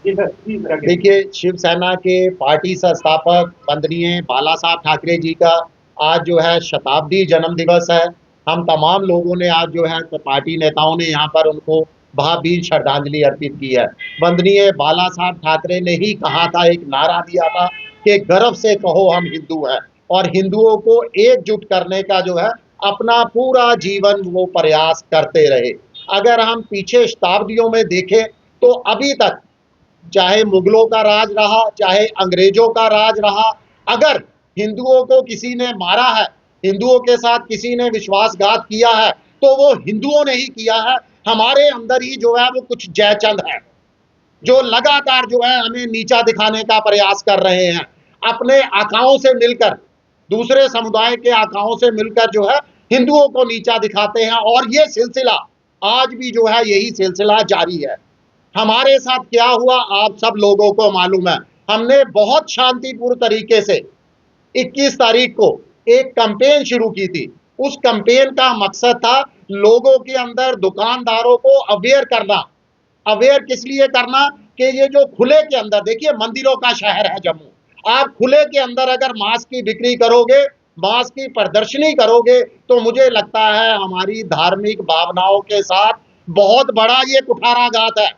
देखिए, शिवसेना के पार्टी संस्थापक वंदनीय बाला साहब ठाकरे जी का आज जो है शताब्दी जन्म दिवस है। हम तमाम लोगों ने आज जो है पार्टी नेताओं ने यहाँ पर उनको भावभीनी श्रद्धांजलि अर्पित की है। वंदनीय बाला साहब ठाकरे ने ही कहा था, एक नारा दिया था कि गर्व से कहो हम हिंदू हैं, और हिंदुओं को एकजुट करने का जो है अपना पूरा जीवन वो प्रयास करते रहे। अगर हम पीछे शताब्दियों में देखें तो अभी तक, चाहे मुगलों का राज रहा, चाहे अंग्रेजों का राज रहा, अगर हिंदुओं को किसी ने मारा है, हिंदुओं के साथ किसी ने विश्वासघात किया है, तो वो हिंदुओं ने ही किया है। हमारे अंदर ही जो है वो कुछ जयचंद है, जो लगातार जो है हमें नीचा दिखाने का प्रयास कर रहे हैं। अपने आकाओं से मिलकर, दूसरे समुदाय के आकाओं से मिलकर जो है हिंदुओं को नीचा दिखाते हैं, और ये सिलसिला आज भी जो है यही सिलसिला जारी है। हमारे साथ क्या हुआ आप सब लोगों को मालूम है। हमने बहुत शांतिपूर्ण तरीके से 21 तारीख को एक कैंपेन शुरू की थी। उस कैंपेन का मकसद था लोगों के अंदर, दुकानदारों को अवेयर करना। अवेयर किस लिए करना कि ये जो खुले के अंदर, देखिए मंदिरों का शहर है जम्मू, आप खुले के अंदर अगर मांस की बिक्री करोगे, मांस की प्रदर्शनी करोगे, तो मुझे लगता है हमारी धार्मिक भावनाओं के साथ बहुत बड़ा ये कुठाराघात है।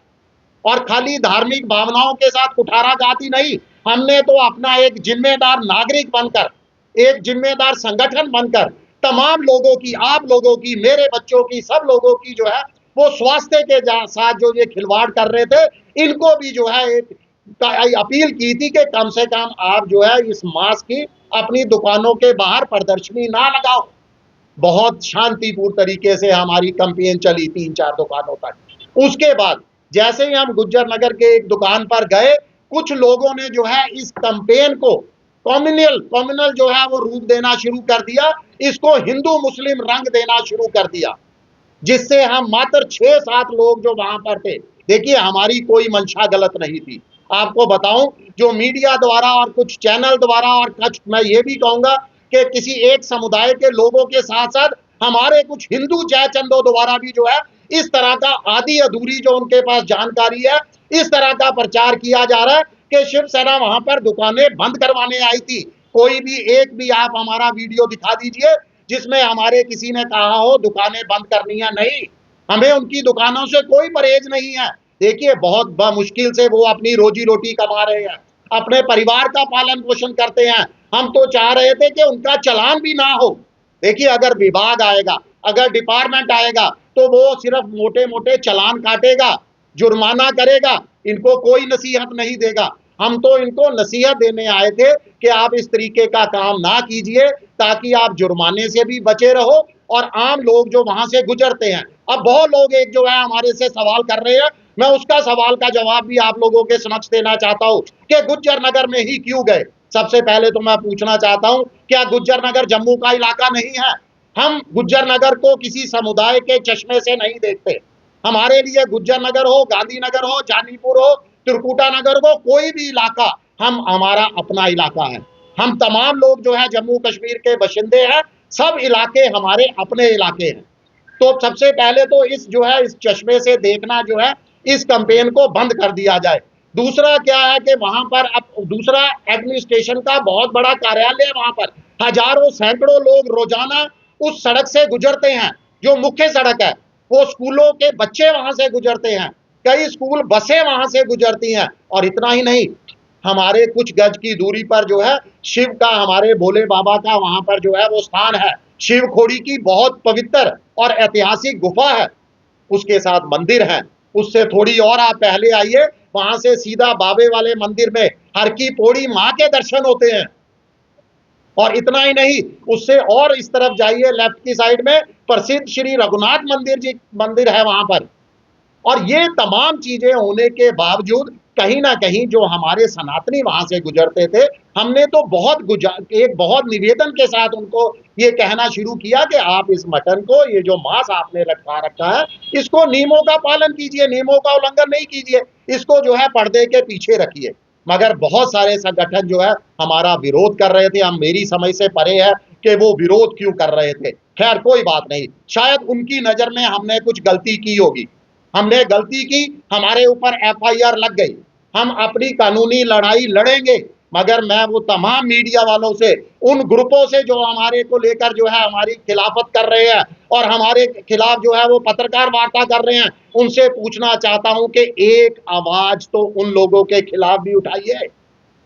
और खाली धार्मिक भावनाओं के साथ कुठाराघाती नहीं, हमने तो अपना एक जिम्मेदार नागरिक बनकर, एक जिम्मेदार संगठन बनकर तमाम लोगों की, आप लोगों की, मेरे बच्चों की, सब लोगों की जो है वो स्वास्थ्य के साथ जो ये खिलवाड़ कर रहे थे, इनको भी जो है एक अपील की थी कि कम से कम आप जो है इस मास्क की अपनी दुकानों के बाहर प्रदर्शनी ना लगाओ। बहुत शांतिपूर्ण तरीके से हमारी कैंपेन चली 3-4 दुकानों तक। उसके बाद जैसे ही हम गुज्जर नगर के एक दुकान पर गए, कुछ लोगों ने जो है इस कैंपेन को कम्युनल जो है वो रूप देना शुरू कर दिया, इसको हिंदू मुस्लिम रंग देना शुरू कर दिया, जिससे हम मात्र 6-7 लोग जो वहां पर थे, देखिए हमारी कोई मंशा गलत नहीं थी। आपको बताऊं, जो मीडिया द्वारा और कुछ चैनल द्वारा और कुछ, मैं ये भी कहूंगा कि किसी एक समुदाय के लोगों के साथ साथ हमारे कुछ हिंदू जयचंदों द्वारा भी जो है इस तरह का आधी अधूरी जो उनके पास जानकारी है, इस तरह का प्रचार किया जा रहा है कि शिवसेना वहां पर दुकानें बंद करवाने आई थी। कोई भी एक भी आप हमारा वीडियो दिखा दीजिए जिसमें हमारे किसी ने कहा हो दुकानें बंद करनी है। नहीं, हमें उनकी दुकानों से कोई परहेज नहीं है। देखिए बहुत मुश्किल से वो अपनी रोजी रोटी कमा रहे हैं, अपने परिवार का पालन पोषण करते हैं। हम तो चाह रहे थे कि उनका चालान भी ना हो। देखिए अगर विभाग आएगा, अगर डिपार्टमेंट आएगा, तो वो सिर्फ मोटे मोटे चालान काटेगा, जुर्माना करेगा, इनको कोई नसीहत नहीं देगा। हम तो इनको नसीहत देने आए थे कि आप इस तरीके का काम ना कीजिए, ताकि आप जुर्माने से भी बचे रहो और आम लोग जो वहां से गुजरते हैं। अब बहुत लोग एक जो है हमारे से सवाल कर रहे हैं, मैं उसका सवाल का जवाब भी आप लोगों के समक्ष देना चाहता हूं कि गुज्जर नगर में ही क्यों गए। सबसे पहले तो मैं पूछना चाहता हूं, क्या गुज्जर नगर जम्मू का इलाका नहीं है? हम गुज्जर नगर को किसी समुदाय के चश्मे से नहीं देखते। हमारे लिए गुज्जर नगर हो, गांधीनगर हो, जानीपुर हो, त्रिकुटा नगर हो, कोई भी इलाका हम हमारा अपना इलाका है। हम तमाम लोग जो है जम्मू कश्मीर के बाशिंदे हैं, सब इलाके हमारे अपने इलाके हैं। तो सबसे पहले तो इस जो है इस चश्मे से देखना जो है, इस कैंपेन को बंद कर दिया जाए। दूसरा क्या है कि वहां पर अब दूसरा एडमिनिस्ट्रेशन का बहुत बड़ा कार्यालय है, वहां पर हजारों सैकड़ों लोग रोजाना उस सड़क से गुजरते हैं, जो मुख्य सड़क है। वो स्कूलों के बच्चे वहां से गुजरते हैं, कई स्कूल बसें वहां से गुजरती हैं। और इतना ही नहीं, हमारे कुछ गज की दूरी पर जो है शिव का, हमारे भोले बाबा का वहां पर जो है वो स्थान है। शिव खोड़ी की बहुत पवित्र और ऐतिहासिक गुफा है, उसके साथ मंदिर है। उससे थोड़ी और आप पहले आइए, वहां से सीधा बाबे वाले मंदिर में हर की पौड़ी मां के दर्शन होते हैं। और इतना ही नहीं, उससे और इस तरफ जाइए, लेफ्ट की साइड में प्रसिद्ध श्री रघुनाथ मंदिर जी मंदिर है वहां पर। और ये तमाम चीजें होने के बावजूद कहीं ना कहीं जो हमारे सनातनी वहां से गुजरते थे, हमने तो एक बहुत निवेदन के साथ उनको ये कहना शुरू किया कि आप इस मटन को, ये जो मांस आपने रखा है, इसको नियमों का पालन कीजिए, नियमों का उल्लंघन नहीं कीजिए, इसको जो है पर्दे के पीछे रखिए। मगर बहुत सारे संगठन जो है हमारा विरोध कर रहे थे। हम, मेरी समझ से परे है कि वो विरोध क्यों कर रहे थे। खैर कोई बात नहीं, शायद उनकी नजर में हमने कुछ गलती की होगी, हमने गलती की, हमारे ऊपर एफआईआर लग गई। हम अपनी कानूनी लड़ाई लड़ेंगे, मगर मैं वो तमाम मीडिया वालों से, उन ग्रुपों से जो हमारे को लेकर जो है हमारी खिलाफत कर रहे हैं और हमारे खिलाफ जो है वो पत्रकार वार्ता कर रहे हैं, उनसे पूछना चाहता हूं कि एक आवाज तो उन लोगों के खिलाफ भी उठाइए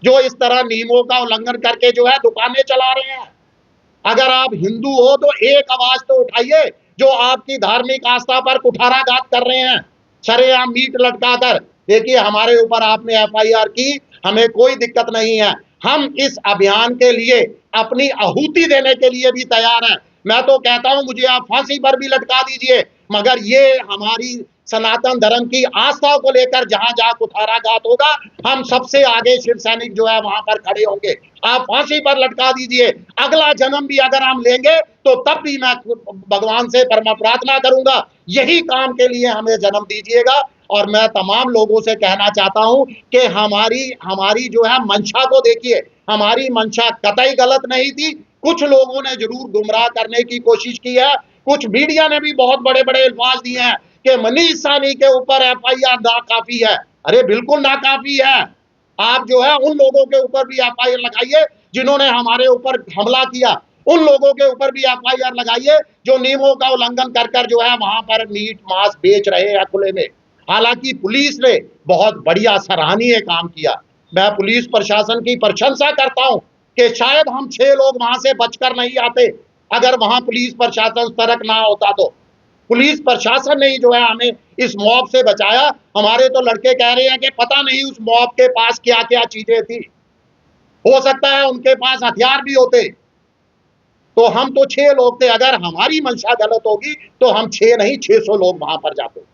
जो इस तरह नियमों का उल्लंघन करके जो है दुकानें चला रहे हैं। अगर आप हिंदू हो तो एक आवाज तो उठाइए, जो आपकी धार्मिक आस्था पर कुठाराघात कर रहे हैं, सरेआम मीट लटका कर। देखिए, हमारे ऊपर आपने एफआईआर की, हमें कोई दिक्कत नहीं है, हम इस अभियान के लिए अपनी आहुति देने के लिए भी तैयार हैं। मैं तो कहता हूं मुझे आप फांसी पर भी लटका दीजिए, मगर ये हमारी सनातन धर्म की आस्था को लेकर जहां जहां कुठाराघात होगा, हम सबसे आगे शिव सैनिक जो है वहां पर खड़े होंगे। आप फांसी पर लटका दीजिए, अगला जन्म भी अगर हम लेंगे तो तब भी मैं भगवान से परमा प्रार्थना करूंगा, यही काम के लिए हमें जन्म दीजिएगा। और मैं तमाम लोगों से कहना चाहता हूं कि हमारी हमारी जो है मंशा को देखिए, हमारी मंशा कतई गलत नहीं थी। कुछ लोगों ने जरूर गुमराह करने की कोशिश की है, कुछ मीडिया ने भी बहुत बड़े बड़े अल्फाज दिए हैं कि मनीष साहनी के ऊपर एफआईआर नाकाफी है। अरे बिल्कुल नाकाफी है। आप जो है उन लोगों के ऊपर भी एफआईआर लगाइए जिन्होंने हमारे ऊपर हमला किया, उन लोगों के ऊपर भी एफआईआर लगाइए जो नियमों का उल्लंघन कर कर जो है वहां पर मीट मांस बेच रहे हैं खुले में। हालांकि पुलिस ने बहुत बढ़िया सराहनीय काम किया। मैं पुलिस प्रशासन की प्रशंसा करता हूं कि शायद हम 6 लोग वहां से बचकर नहीं आते अगर वहां पुलिस प्रशासन सतर्क ना होता तो। पुलिस प्रशासन ने ही जो है हमें इस मॉब से बचाया। हमारे तो लड़के कह रहे हैं कि पता नहीं उस मॉब के पास क्या क्या चीजें थी, हो सकता है उनके पास हथियार भी होते। तो हम तो 6 लोग थे, अगर हमारी मंशा गलत होगी तो हम 6 नहीं 600 लोग वहां पर जाते।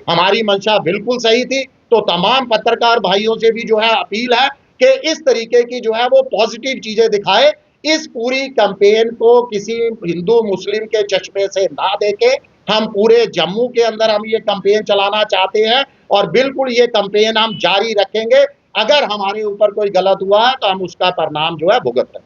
हमारी मंशा बिल्कुल सही थी। तो तमाम पत्रकार भाइयों से भी जो है अपील है कि इस तरीके की जो है वो पॉजिटिव चीजें दिखाए, इस पूरी कैंपेन को किसी हिंदू मुस्लिम के चश्मे से ना देके हम पूरे जम्मू के अंदर हम ये कैंपेन चलाना चाहते हैं और बिल्कुल ये कैंपेन हम जारी रखेंगे। अगर हमारे ऊपर कोई गलत हुआ है तो हम उसका परिणाम जो है भुगत रहे।